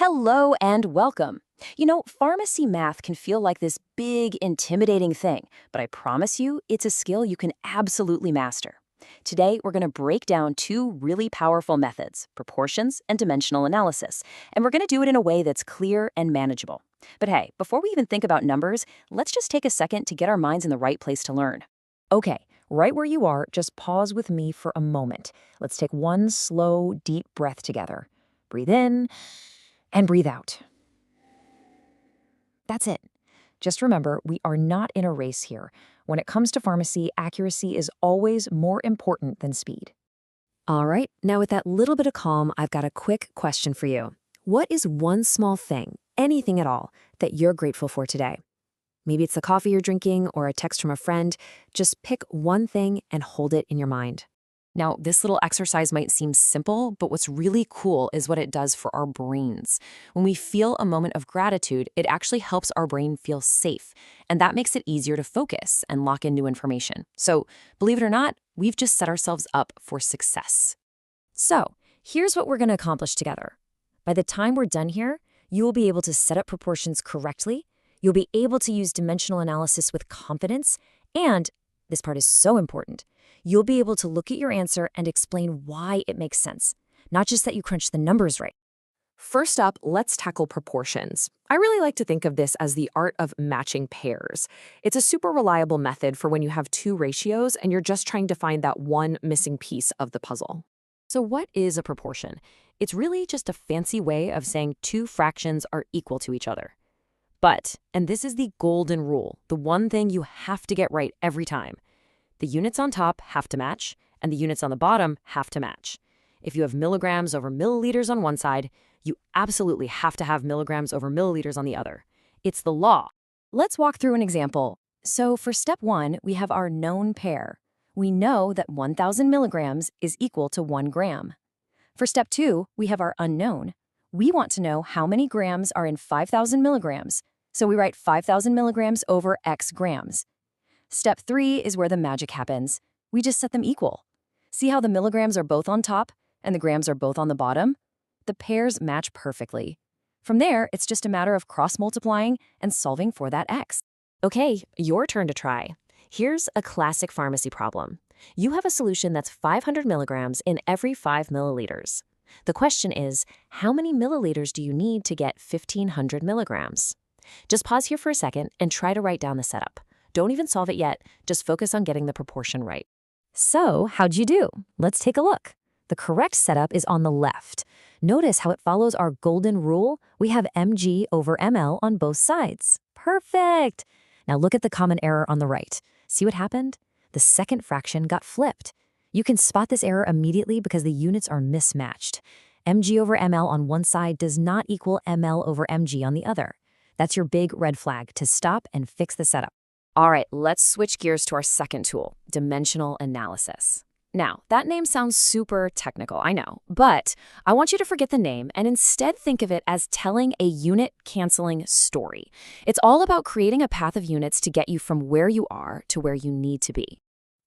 Hello and welcome. Pharmacy math can feel like this big, intimidating thing, but I promise you, it's a skill you can absolutely master. Today, we're going to break down two really powerful methods, proportions and dimensional analysis, and we're going to do it in a way that's clear and manageable. But hey, before we even think about numbers, let's just take a second to get our minds in the right place to learn. Okay, right where you are, just pause with me for a moment. Let's take one slow, deep breath together. Breathe in and breathe out. That's it. Just remember, we are not in a race here. When it comes to pharmacy, accuracy is always more important than speed. All right, now with that little bit of calm, I've got a quick question for you. What is one small thing, anything at all, that you're grateful for today? Maybe it's the coffee you're drinking or a text from a friend. Just pick one thing and hold it in your mind. Now, this little exercise might seem simple, but what's really cool is what it does for our brains. When we feel a moment of gratitude, it actually helps our brain feel safe, and that makes it easier to focus and lock in new information. So, believe it or not, we've just set ourselves up for success. So, here's what we're going to accomplish together. By the time we're done here, you will be able to set up proportions correctly, you'll be able to use dimensional analysis with confidence, and, this part is so important, you'll be able to look at your answer and explain why it makes sense, not just that you crunch the numbers right. First up, let's tackle proportions. I really like to think of this as the art of matching pairs. It's a super reliable method for when you have two ratios and you're just trying to find that one missing piece of the puzzle. So what is a proportion? It's really just a fancy way of saying two fractions are equal to each other. But, and this is the golden rule, the one thing you have to get right every time, the units on top have to match, and the units on the bottom have to match. If you have milligrams over milliliters on one side, you absolutely have to have milligrams over milliliters on the other. It's the law. Let's walk through an example. So for step 1, we have our known pair. We know that 1,000 milligrams is equal to 1 gram. For step 2, we have our unknown. We want to know how many grams are in 5,000 milligrams. So we write 5,000 milligrams over X grams. Step 3 is where the magic happens. We just set them equal. See how the milligrams are both on top and the grams are both on the bottom? The pairs match perfectly. From there, it's just a matter of cross-multiplying and solving for that X. Okay, your turn to try. Here's a classic pharmacy problem. You have a solution that's 500 milligrams in every 5 milliliters. The question is, how many milliliters do you need to get 1,500 milligrams? Just pause here for a second and try to write down the setup. Don't even solve it yet, just focus on getting the proportion right. So, how'd you do? Let's take a look. The correct setup is on the left. Notice how it follows our golden rule. We have mg over ml on both sides. Perfect! Now look at the common error on the right. See what happened? The second fraction got flipped. You can spot this error immediately because the units are mismatched. mg over ml on one side does not equal ml over mg on the other. That's your big red flag to stop and fix the setup. All right, let's switch gears to our second tool, dimensional analysis. Now, that name sounds super technical, I know, but I want you to forget the name and instead think of it as telling a unit-canceling story. It's all about creating a path of units to get you from where you are to where you need to be.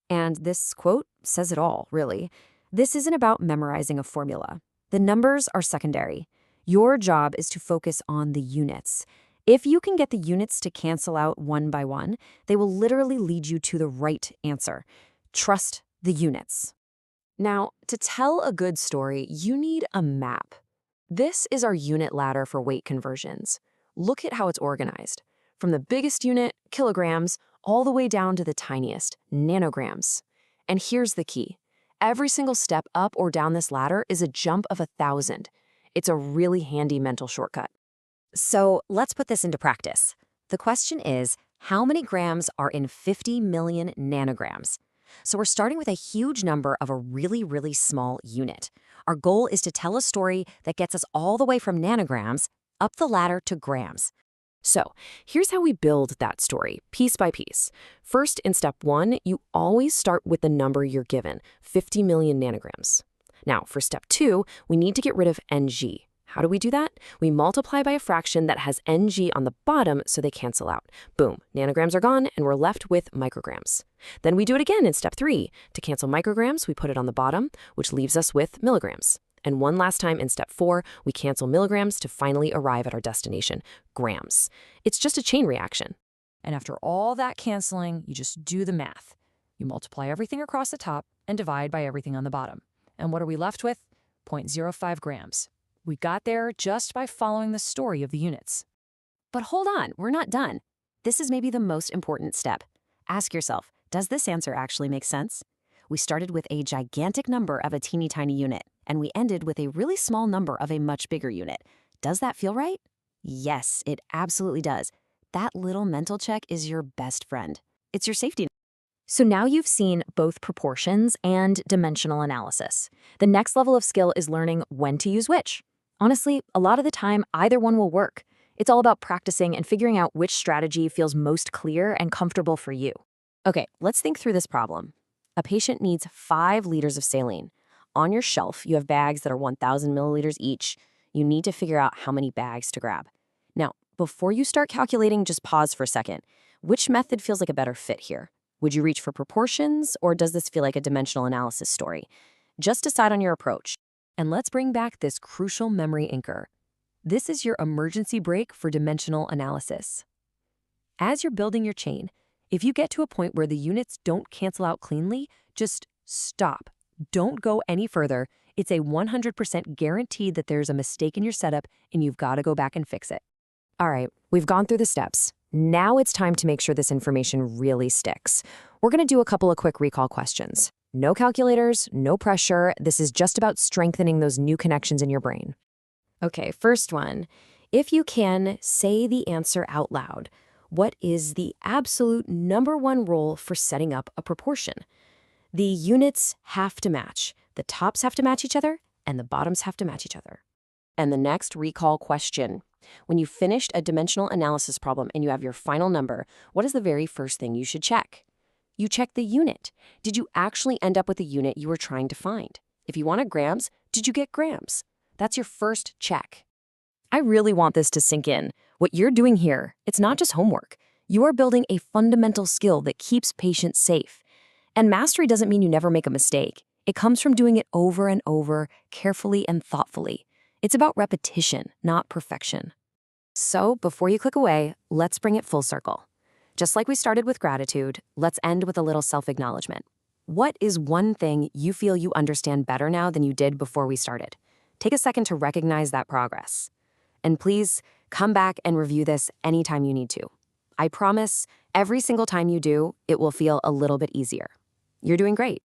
And this quote says it all, really. This isn't about memorizing a formula. The numbers are secondary. Your job is to focus on the units. If you can get the units to cancel out one by one, they will literally lead you to the right answer. Trust the units. Now, to tell a good story, you need a map. This is our unit ladder for weight conversions. Look at how it's organized. From the biggest unit, kilograms, all the way down to the tiniest, nanograms. And here's the key. Every single step up or down this ladder is a jump of 1,000. It's a really handy mental shortcut. So let's put this into practice. The question is, how many grams are in 50 million nanograms? So we're starting with a huge number of a really, really small unit. Our goal is to tell a story that gets us all the way from nanograms up the ladder to grams. So here's how we build that story, piece by piece. First, in step 1, you always start with the number you're given, 50 million nanograms. Now, for step 2, we need to get rid of ng. How do we do that? We multiply by a fraction that has ng on the bottom so they cancel out. Boom, nanograms are gone and we're left with micrograms. Then we do it again in step 3. To cancel micrograms, we put it on the bottom, which leaves us with milligrams. And one last time in step 4, we cancel milligrams to finally arrive at our destination, grams. It's just a chain reaction. And after all that canceling, you just do the math. You multiply everything across the top and divide by everything on the bottom. And what are we left with? 0.05 grams. We got there just by following the story of the units. But hold on, we're not done. This is maybe the most important step. Ask yourself, does this answer actually make sense? We started with a gigantic number of a teeny tiny unit, and we ended with a really small number of a much bigger unit. Does that feel right? Yes, it absolutely does. That little mental check is your best friend. It's your safety net. So now you've seen both proportions and dimensional analysis. The next level of skill is learning when to use which. Honestly, a lot of the time, either one will work. It's all about practicing and figuring out which strategy feels most clear and comfortable for you. Okay, let's think through this problem. A patient needs 5 liters of saline. On your shelf, you have bags that are 1,000 milliliters each. You need to figure out how many bags to grab. Now, before you start calculating, just pause for a second. Which method feels like a better fit here? Would you reach for proportions, or does this feel like a dimensional analysis story? Just decide on your approach. And let's bring back this crucial memory anchor. This is your emergency brake for dimensional analysis. As you're building your chain, if you get to a point where the units don't cancel out cleanly, just stop. Don't go any further. It's a 100% guarantee that there's a mistake in your setup and you've got to go back and fix it. All right, we've gone through the steps. Now it's time to make sure this information really sticks. We're going to do a couple of quick recall questions. No calculators, no pressure. This is just about strengthening those new connections in your brain. Okay, first one. If you can, say the answer out loud. What is the absolute #1 rule for setting up a proportion? The units have to match. The tops have to match each other, and the bottoms have to match each other. And the next recall question. When you've finished a dimensional analysis problem and you have your final number, what is the very first thing you should check? You check the unit. Did you actually end up with the unit you were trying to find? If you wanted grams, did you get grams? That's your first check. I really want this to sink in. What you're doing here, it's not just homework. You are building a fundamental skill that keeps patients safe. And mastery doesn't mean you never make a mistake. It comes from doing it over and over, carefully and thoughtfully. It's about repetition, not perfection. So before you click away, let's bring it full circle. Just like we started with gratitude, let's end with a little self-acknowledgement. What is one thing you feel you understand better now than you did before we started? Take a second to recognize that progress. And please come back and review this anytime you need to. I promise, every single time you do, it will feel a little bit easier. You're doing great.